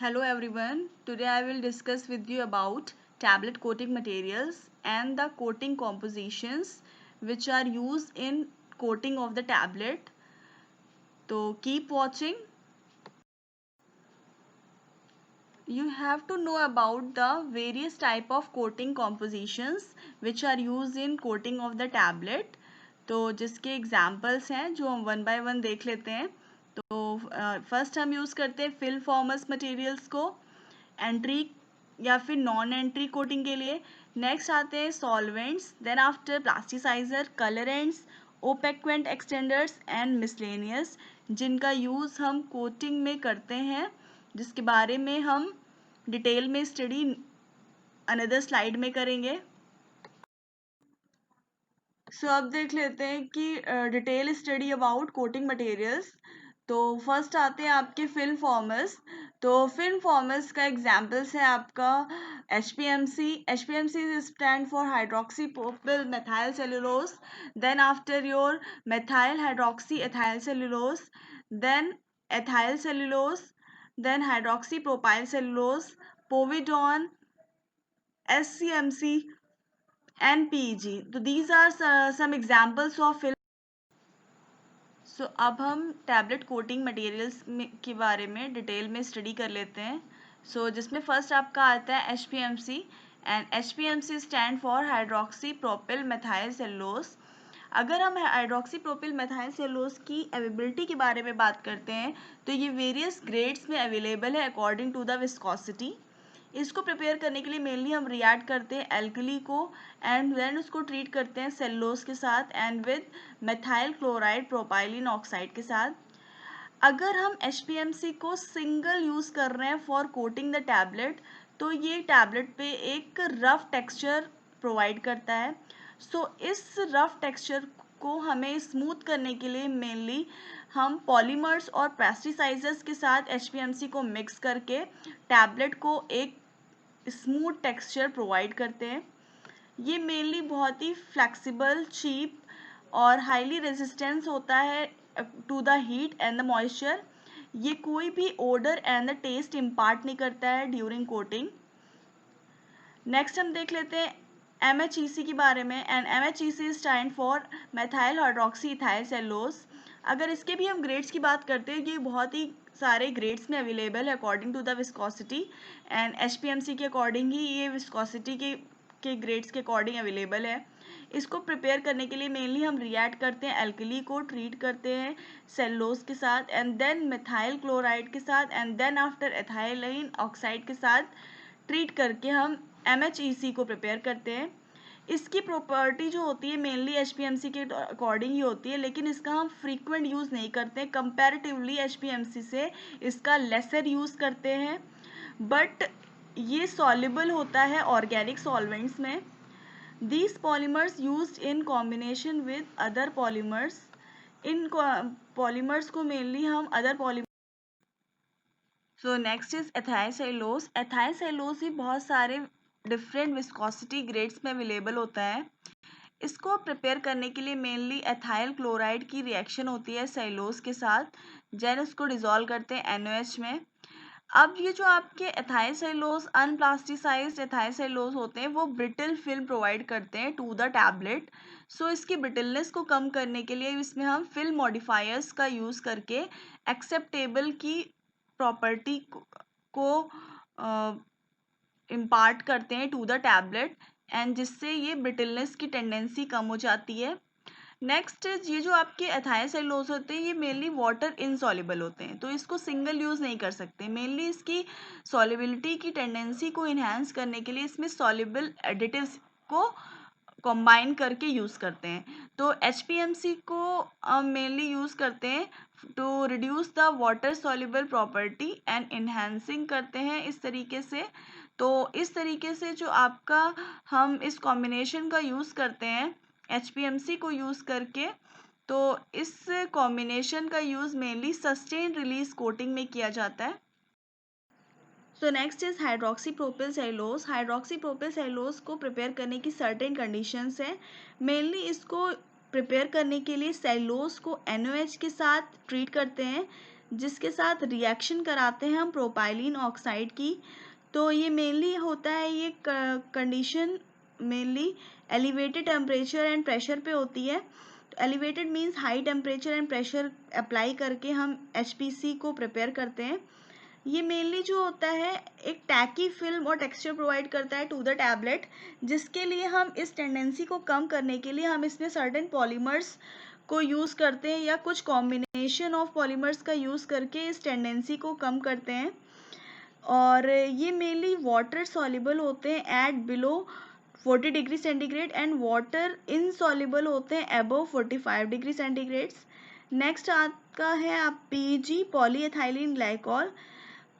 Hello everyone. Today I will discuss with you about tablet coating materials and the coating compositions which are used in coating of the tablet. So keep watching. You have to know about the various type of coating compositions which are used in coating of the tablet. तो जिसके examples हैं जो हम one by one देख लेते हैं. तो first हम यूज़ करते हैं फिल फॉर्मस मटेरियल्स को एंट्री या फिर नॉन एंट्री कोटिंग के लिए. नेक्स्ट आते हैं solvents, then after plasticiser, colourants, opaquant extenders and miscellaneous, जिनका यूज़ हम कोटिंग में करते हैं, जिसके बारे में हम डिटेल में स्टडी अनदर स्लाइड में करेंगे. सो अब देख लेते हैं कि detail study about coating materials. तो फर्स्ट आते हैं आपके फिल्म फॉर्मर्स. तो फिल्म फॉर्मर्स का एग्जांपल्स है आपका HPMC. HPMC stand for hydroxy propyl methyl cellulose, then after your methyl hydroxy ethyl cellulose, then ethyl cellulose, then hydroxypropyl cellulose, povidone, SCMC and PEG. तो these are some examples of film. So अब हम tablet coating materials के बारे में detail में study कर लेते हैं. So जिसमें फर्स्ट आपका आता है HPMC and HPMC stand for hydroxy propyl methyl cellulose. अगर हम हाइड्रोक्सी प्रोपिल मेथाइल सेलुलोज की अवेलेबिलिटी के बारे में बात करते हैं तो ये वेरियस ग्रेड्स में अवेलेबल है अकॉर्डिंग टू द विस्कोसिटी. इसको प्रिपेयर करने के लिए मेनली हम रिएक्ट करते हैं एल्कली को एंड देन उसको ट्रीट करते हैं सेलुलोज के साथ and with methyl chloride propylene oxide के साथ. अगर हम HPMC को सिंगल यूज़ कर रहे हैं फॉर कोटिंग द टैबलेट तो ये टैबलेट पे एक रफ टेक्सचर प्रोवाइड करता है. सो इस रफ टेक्सचर को हमें स्मूथ करने के लिए मेनली हम पॉलीमर्स और पेस्टिसाइजर्स के साथ HPMC को मिक्स करके टैबलेट को एक स्मूथ टेक्सचर प्रोवाइड करते हैं. ये मेनली बहुत ही फ्लेक्सिबल, चीप और हाईली रेजिस्टेंस होता है to the heat and the moisture. ये कोई भी odour and the taste impart नहीं करता है ड्यूरिंग कोटिंग. नेक्स्ट हम देख लेते हैं MHEC के बारे में and MHEC stand for methyl hydroxy ethyl cellulose. अगर इसके भी हम ग्रेड्स की बात करते हैं, ये बहुत ही सारे ग्रेड्स में अवेलेबल है according to the viscosity and HPMC के अकॉर्डिंग ही ये विस्कोसिटी के ग्रेड्स के अकॉर्डिंग अवेलेबल है. इसको प्रिपेयर करने के लिए मेनली हम रिएक्ट करते हैं एल्कली को ट्रीट करते हैं सेलुलोज के साथ एंड देन मेथाइल क्लोराइड के साथ and then after ethylene oxide के साथ ट्रीट करके हम MHEC को प्रिपेयर करते हैं. इसकी प्रॉपर्टी जो होती है मेनली HPMC के अकॉर्डिंग ही होती है, लेकिन इसका हम फ्रीक्वेंट यूज़ नहीं करते. कंपैरेटिवली HPMC से इसका लेसर यूज़ करते हैं, बट ये सॉल्युबल होता है ऑर्गेनिक सॉल्वेंट्स में. These polymers used in combination with other polymers. In polymers को mainly हम other polymers. So next is ethyl cellulose. Ethyl cellulose भी बहुत सारे different viscosity grades में available होता है. इसको प्रिपेयर करने के लिए मेनली एथाइल क्लोराइड की रिएक्शन होती है सेलुलोज के साथ, देन उसको डिजोल्व करते हैं NaOH में. अब ये जो आपके एथाइल सेलुलोज अनप्लास्टिसाइज्ड एथाइल सेलुलोज होते हैं वो ब्रिटल फिल्म प्रोवाइड करते हैं टू द टैबलेट. सो इसकी ब्रिटलनेस को कम करने के लिए इसमें हम फिल्म मॉडिफायर्स का यूज़ करके एक्सेप्टेबल की प्रॉपर्टी को इम्पार्ट करते हैं टू द टैबलेट एंड जिससे ये ब्रिटलनेस की टेंडेंसी कम हो जाती है. नेक्स्ट ये जो आपके एथाइल सेलुलोज होते हैं ये मेनली वाटर इनसॉल्युबल होते हैं, तो इसको सिंगल यूज़ नहीं कर सकते. मेनली इसकी सॉल्युबिलिटी की टेंडेंसी को इन्हांस करने के लिए इसमें सॉल्युबल एडिटिव्स को कंबाइन करके यूज़ करते हैं. तो HPMC को मेनली यूज़ करते हैं to reduce the water soluble property and enhancing करते हैं इस तरीके से. तो इस तरीके से जो आपका हम इस कॉम्बिनेशन का यूज़ करते हैं HPMC को यूज़ करके, तो इस कॉम्बिनेशन का use mainly sustain release coating में किया जाता है. सो next is hydroxy propyl cellulose. Hydroxy propyl cellulose को प्रिपेयर करने की सर्टेन कंडीशंस हैं. मेनली इसको प्रिपेयर करने के लिए सेलुलोज को NaOH के साथ ट्रीट करते हैं, जिसके साथ रिएक्शन कराते हैं हम प्रोपाइलीन ऑक्साइड की। तो ये मेनली होता है, ये condition mainly elevated temperature and pressure पे होती है। तो elevated means high temperature and pressure apply करके हम HPC को प्रिपेयर करते हैं। ये मेनली जो होता है एक टैकी फिल्म और टेक्सचर प्रोवाइड करता है टू द टैबलेट, जिसके लिए हम इस टेंडेंसी को कम करने के लिए हम इसमें सर्टेन पॉलीमर्स को यूज़ करते हैं या कुछ कॉम्बिनेशन ऑफ पॉलीमर्स का यूज़ करके इस टेंडेंसी को कम करते हैं। और ये मेनली वाटर सॉल्युबल होते हैं at below 40 degree centigrade and water insoluble होते हैं अबव 45 डिग्री सेंटीग्रेड्स। नेक्स्ट आपका है आप PEG, पॉलीएथाइलिन ग्लाइकॉल।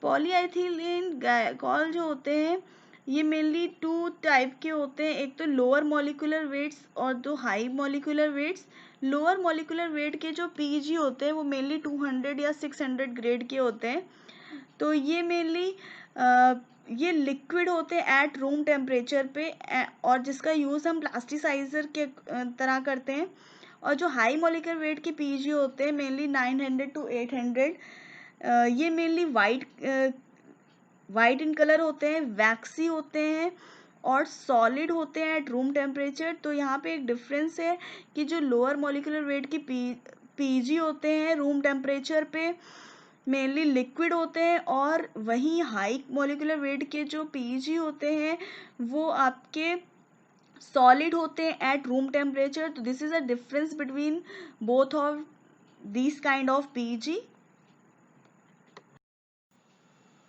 पॉलीएथिलीन ग्लाइकॉल जो होते हैं ये मेनली 2 टाइप के होते हैं, एक तो लोअर मॉलिक्यूलर वेट्स और दो high molecular weights. Lower molecular weight के जो PEG होते हैं वो मेनली 200 या 600 ग्रेड के होते हैं। तो ये मेनली ये लिक्विड होते हैं एट रूम टेम्परेचर पे और जिसका यूज़ हम प्लास्टिसाइजर के तरह करते हैं। और जो हाई मॉलिक्यूलर वेट के PEG होते हैं मेनली 900 to 800, ये मेनली वाइट इन कलर होते हैं, वैक्सी होते हैं और सॉलिड होते हैं एट रूम टेम्परेचर। तो यहाँ पे एक डिफरेंस है कि जो लोअर मॉलिक्यूलर वेट की PEG होते हैं रूम टेम्परेचर पे मेनली लिक्विड होते हैं, और वहीं हाई मॉलिक्यूलर वेट के जो PEG होते हैं वो आपके सॉलिड होते हैं एट रूम टेम्परेचर। तो this is a difference between both of this kind of PEG।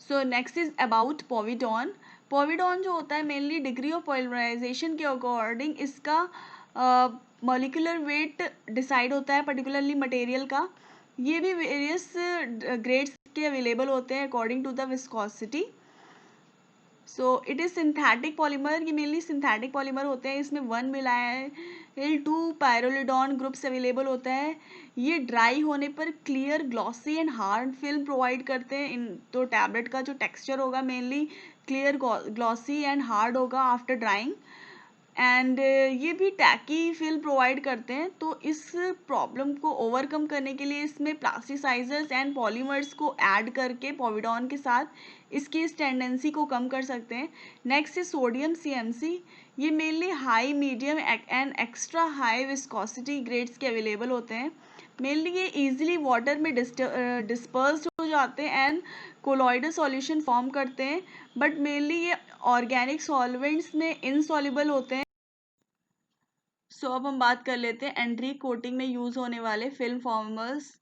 So next is about povidone. Povidone जो होता है मेनली डिग्री ऑफ पॉलीमराइजेशन के अकॉर्डिंग इसका मॉलिक्यूलर वेट डिसाइड होता है पर्टिकुलरली मटेरियल का। ये भी वेरियस ग्रेड्स के अवेलेबल होते हैं according to the viscosity. So it is synthetic polymer, ये मेनली सिंथेटिक पॉलीमर होते हैं, इसमें 1 मिलाइल 2 पायरोलिडॉन ग्रुप्स अवेलेबल होता है। ये ड्राई होने पर clear glossy and hard film provide करते हैं। इन तो टैबलेट का जो टेक्सचर होगा mainly clear glossy and hard होगा आफ्टर ड्राइंग। एंड ये भी टैकी फिल्म प्रोवाइड करते हैं। तो इस प्रॉब्लम को ओवरकम करने के लिए इसमें प्लास्टिसाइजर्स एंड पॉलीमर्स को ऐड करके पोविडॉन के साथ इसकी इस टेंडेंसी को कम कर सकते हैं। नेक्स्ट है सोडियम CMC। ये mainly high, medium and extra high viscosity grades के अवेलेबल होते हैं। मेनली ये इजीली वाटर में डिस्पर्स्ड हो जाते हैं एंड कोलॉइडल सॉल्यूशन फॉर्म करते हैं, बट मेनली ये ऑर्गेनिक सॉल्वेंट्स में इनसॉल्युबल होते हैं। सो अब हम बात कर लेते हैं एंट्री कोटिंग में यूज़ होने वाले फिल्म फॉर्मर्स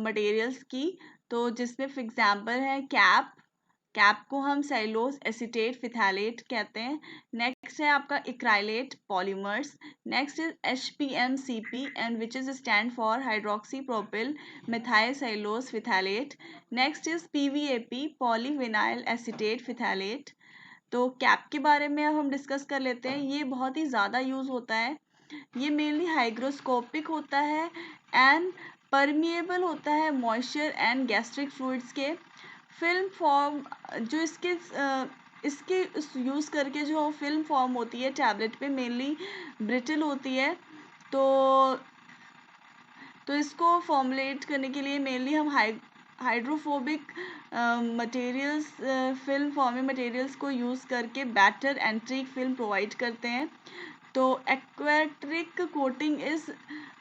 मटेरियल्स की। तो जिसमें फॉर एग्जांपल है कैप। कैप को हम सेलुलोज एसीटेट फिथैलेट कहते हैं। नेक्स्ट है आपका acrylate polymers. Next is HPMCP and which is stand for hydroxy propyl methyl cellulose phthalate. Next is PVAP polyvinyl acetate phthalate. तो कैप के बारे में अब हम डिस्कस कर लेते हैं। ये बहुत ही ज़्यादा यूज़ होता है। ये मेनली हाइग्रोस्कोपिक होता है एंड परमिएबल होता है मॉइस्चर एंड गैस्ट्रिक फ्लूइड्स के। फिल्म फॉर्म जो इसके यूज़ करके जो फिल्म फॉर्म होती है टैबलेट पे मेनली ब्रिटल होती है। तो इसको फॉर्मुलेट करने के लिए मेनली हम hydrophobic materials film forming materials को यूज़ करके बैटर एंट्रिक फिल्म प्रोवाइड करते हैं। तो aquateric coating is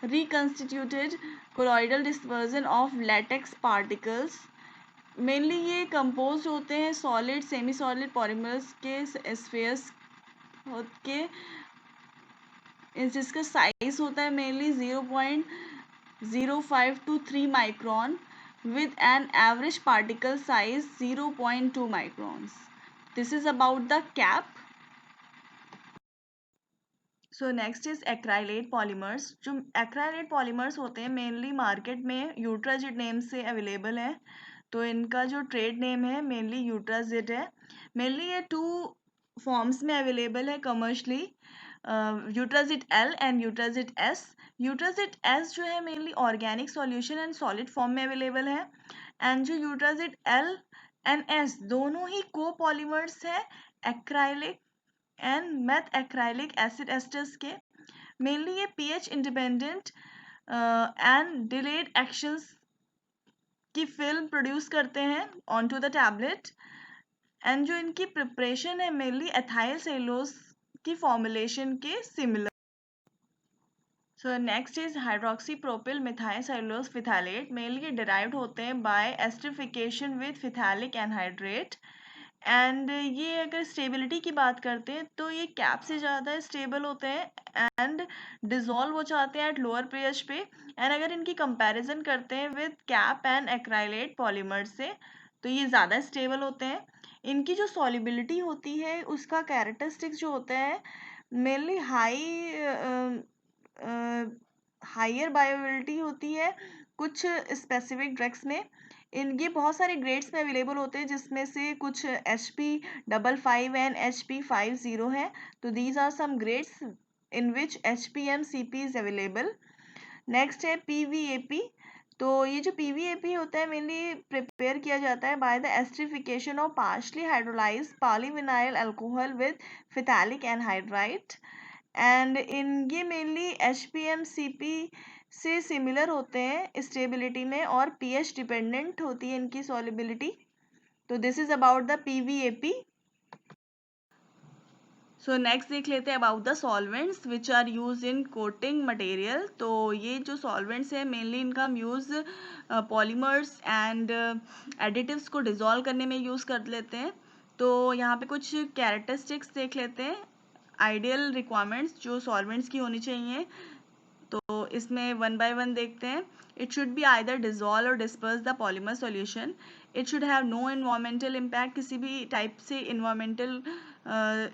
reconstituted colloidal dispersion of latex particles. Mainly ये कंपोज होते हैं सॉलिड सेमी सॉलिड पॉलीमर्स के स्फीयर्स के, जिसका साइज होता है mainly 0.05 to 3 micron with an average particle size 0.2 microns. This is about the cap. So next is acrylate polymers. जो acrylate polymers होते हैं मेनली मार्केट में यूट्राजिड नेम से अवेलेबल है। तो इनका जो ट्रेड नेम है मेनली यूट्राजिड है। मेनली ये 2 फॉर्म्स में अवेलेबल है commercially, Eudragit L and Eudragit S। Eudragit S जो है mainly organic solution and solid form में अवेलेबल है। एंड जो यूट्राजिड L एंड S दोनों ही कोपॉलीमर्स है acrylic and methacrylic acid esters के। मेनली ये pH independent and delayed actions की फिल्म प्रोड्यूस करते हैं on to the tablet. And जो इनकी प्रिपरेशन है मेनली एथाइल सेलुलोज की फॉर्मुलेशन के similar. So next is hydroxypropyl methyl cellulose phthalate. Mainly ये डिराइव्ड होते हैं by esterification with phthalic anhydride. And ये अगर स्टेबिलिटी की बात करते हैं तो ये कैप से ज़्यादा स्टेबल होते हैं एंड डिजोल्व हो जाते हैं एट लोअर pH पे। एंड अगर इनकी कंपैरिजन करते हैं with cap and acrylate polymer से तो ये ज़्यादा स्टेबल होते हैं। इनकी जो सॉल्युबिलिटी होती है उसका कैरेक्टरिस्टिक्स जो होता है मेनली हाइयर बायोबिलिटी होती है कुछ स्पेसिफिक ड्रग्स में। इनके बहुत सारे ग्रेड्स में अवेलेबल होते हैं जिसमें से कुछ HP55 एंड HP50 है। तो these are some grades in which HPMCP is available. Next है PVAP। तो ये जो PVAP होता है मेनली प्रिपेयर किया जाता है by the esterification of partially hydrolysed polyvinyl alcohol with phthalic anhydride. And इनके मेनली HPMCP से सिमिलर होते हैं स्टेबिलिटी में और pH डिपेंडेंट होती है इनकी सॉल्युबिलिटी। तो this is about the PVAP। So next देख लेते हैं about the solvents which are use in coating material. तो ये जो सॉल्वेंट्स है मेनली इनका हम यूज़ पॉलीमर्स एंड एडिटिव्स को डिज़ोल्व करने में यूज़ कर लेते हैं। तो यहाँ पे कुछ कैरेक्टरिस्टिक्स देख लेते हैं, आइडियल रिक्वायरमेंट्स जो सॉल्वेंट्स की होनी चाहिए। तो इसमें वन बाय वन देखते हैं। It should be either dissolve or disperse the polymer solution. It should have no environmental impact, किसी भी टाइप से इन्वायरमेंटल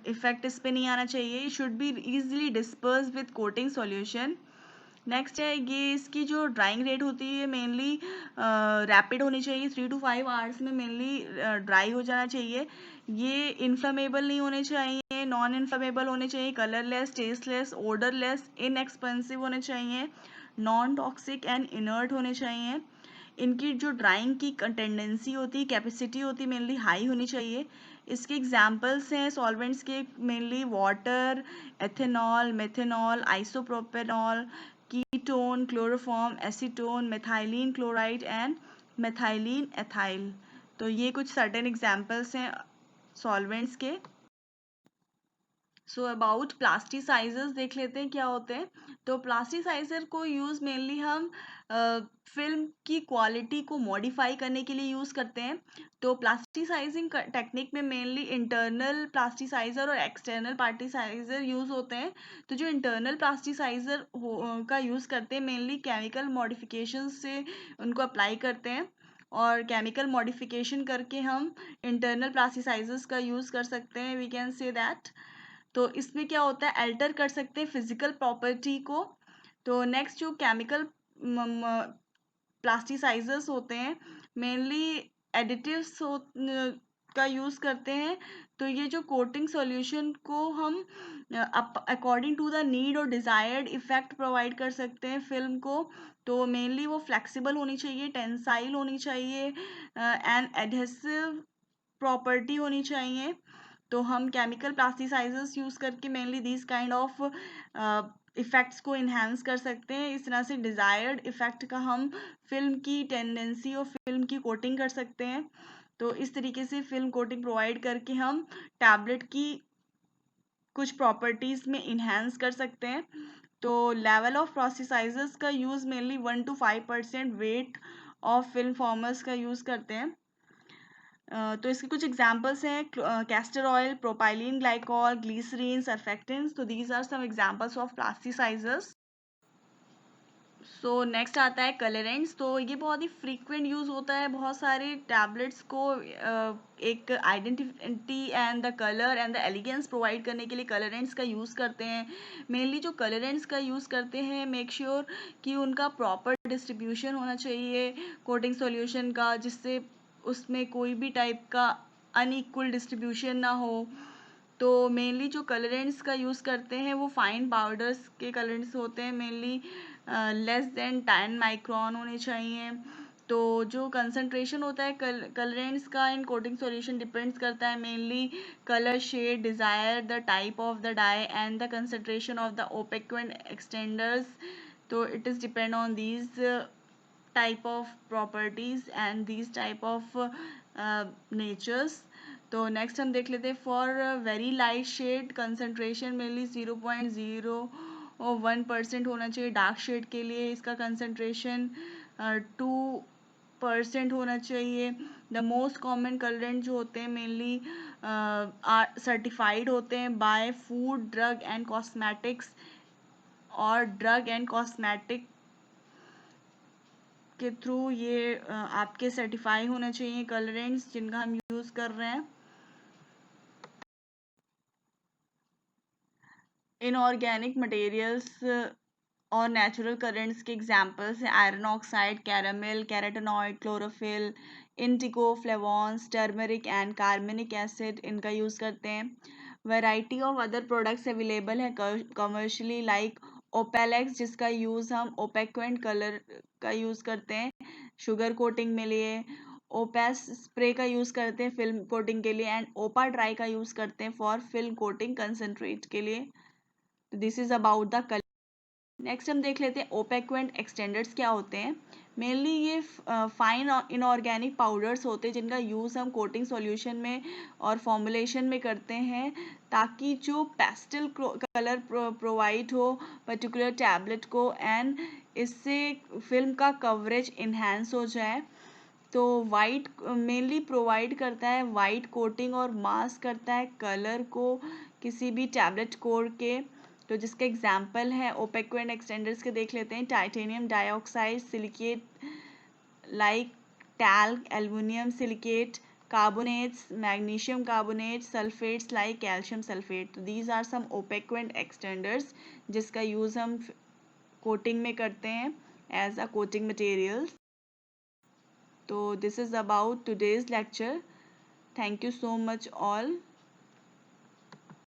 इफेक्ट इस पे नहीं आना चाहिए। It should be easily disperse with coating solution. Next है ये इसकी जो ड्राइंग रेट होती है मेनली रैपिड होनी चाहिए, 3 to 5 आवर्स में मेनली ड्राई हो जाना चाहिए। ये इन्फ्लेमेबल नहीं होने चाहिए, नॉन इन्फ्लेमेबल होने चाहिए, कलरलेस, टेस्टलेस, ओडरलेस, इनएक्सपेंसिव होने चाहिए, नॉन टॉक्सिक एंड इनर्ट होने चाहिए। इनकी जो ड्राइंग की टेंडेंसी होती है, कैपेसिटी होती है मेनली हाई होनी चाहिए। इसके एग्जांपल्स हैं सॉल्वेंट्स के mainly water, ethanol, methanol, isopropanol, ketone, chloroform, acetone, methylene chloride and methylene ethyl. तो ये कुछ सर्टेन एग्जांपल्स हैं सॉल्वेंट्स के। सो अबाउट प्लास्टिसाइजर्स देख लेते हैं क्या होते हैं। तो प्लास्टिसाइजर को यूज़ मेनली हम फिल्म की क्वालिटी को मॉडिफाई करने के लिए यूज़ करते हैं। तो प्लास्टिसाइजिंग टेक्निक में मेनली इंटरनल प्लास्टिसाइजर और एक्सटर्नल प्लास्टिसाइजर यूज़ होते हैं। तो जो इंटरनल प्लास्टिसाइजर का यूज़ करते हैं मेनली केमिकल मॉडिफिकेशन से उनको अप्लाई करते हैं और केमिकल मॉडिफिकेशन करके हम इंटरनल प्लास्टिसाइजर्स का यूज़ कर सकते हैं, वी कैन से दैट। तो इसमें क्या होता है अल्टर कर सकते हैं फिजिकल प्रॉपर्टी को। तो नेक्स्ट जो केमिकल प्लास्टिसाइजर्स होते हैं मेनली एडिटिव्स का यूज़ करते हैं। तो ये जो कोटिंग सॉल्यूशन को हम अकॉर्डिंग टू द नीड और डिज़ायर्ड इफेक्ट प्रोवाइड कर सकते हैं फिल्म को। तो मेनली वो फ्लेक्सिबल होनी चाहिए, टेंसाइल होनी चाहिए एंड एडहेसिव प्रॉपर्टी होनी चाहिए। तो हम केमिकल प्लास्टिसाइजर्स यूज़ करके mainly this kind of effects को इन्हांस कर सकते हैं। इस तरह से डिज़ायर्ड इफ़ेक्ट का हम फिल्म की टेंडेंसी और फिल्म की कोटिंग कर सकते हैं। तो इस तरीके से फिल्म कोटिंग प्रोवाइड करके हम टैबलेट की कुछ प्रॉपर्टीज़ में इन्हांस कर सकते हैं। तो लेवल ऑफ प्लास्टिसाइजर्स का use mainly 1 to 5% weight of film formers का यूज़ करते हैं। तो इसके कुछ एग्जांपल्स हैं castor oil, propylene glycol, glycerine, surfactants. तो these are some examples of plasticisers. So next आता है कलरेंट्स। तो ये बहुत ही फ्रीक्वेंट यूज़ होता है, बहुत सारे टैबलेट्स को एक identity and the colour and the elegance provide करने के लिए कलरेंट्स का यूज़ करते हैं। मेनली जो कलरेंट्स का यूज़ करते हैं मेक श्योर कि उनका प्रॉपर डिस्ट्रीब्यूशन होना चाहिए कोटिंग सॉल्यूशन का, जिससे उसमें कोई भी टाइप का अनइक्वल डिस्ट्रीब्यूशन ना हो। तो मेनली जो कलरेंट्स का यूज़ करते हैं वो फाइन पाउडर्स के कलरेंट्स होते हैं, मेनली लेस देन 10 माइक्रोन होने चाहिए। तो जो कंसंट्रेशन होता है कलरेंट्स का इन कोटिंग सॉल्यूशन डिपेंड्स करता है mainly colour shade, desire, the type of the dye and the concentration of the opaquant extenders. तो it is depend on these type of properties and these type of natures. तो next हम देख लेते हैं for very light shade concentration mainly 0.01% होना चाहिए। Dark shade के लिए इसका कंसनट्रेशन 2% होना चाहिए। द मोस्ट कॉमन कलरेंट जो होते हैं मेनली सर्टिफाइड होते हैं by food drug and cosmetics और ड्रग एंड कॉस्मेटिक के थ्रू ये आपके सर्टिफाई होना चाहिए कलरेंट्स जिनका हम यूज़ कर रहे हैं। इनऑर्गेनिक मटेरियल्स और नेचुरल करेंट्स के एग्जांपल्स हैं iron oxide, caramel, carotenoid, chlorophyll, indigo, flavones, turmeric and carbonic acid इनका यूज़ करते हैं। Variety of other products available है कमर्शियली लाइक ओपेलेक्स जिसका यूज़ हम ओपेक्वेंट कलर का यूज़ करते हैं शुगर कोटिंग में लिए। ओपेस स्प्रे का यूज़ करते हैं फिल्म कोटिंग के लिए एंड ओपा ड्राई का यूज़ करते हैं फॉर फिल्म कोटिंग कंसनट्रेट के लिए। This is about the colour. Next हम देख लेते हैं ओपेक्वेंट एक्सटेंडर्स क्या होते हैं। मेनली ये फाइन इनऑर्गेनिक पाउडर्स होते हैं जिनका यूज़ हम कोटिंग सॉल्यूशन में और फॉर्मुलेशन में करते हैं ताकि जो पेस्टल कलर प्रोवाइड हो पर्टिकुलर टैबलेट को एंड इससे फिल्म का कवरेज इन्हेंस हो जाए। तो वाइट मेनली प्रोवाइड करता है वाइट कोटिंग और मास्क करता है कलर को किसी भी टैबलेट कोर के। तो जिसके एग्जांपल है ओपेक्वेंट एक्सटेंडर्स के देख लेते हैं titanium dioxide silicate like talc aluminium silicate carbonates magnesium carbonate sulphates like calcium sulphate. तो दीज आर सम ओपेक्वेंट एक्सटेंडर्स जिसका यूज़ हम कोटिंग में करते हैं एज अ कोटिंग मटेरियल। तो this is about today's lecture. Thank you so much all.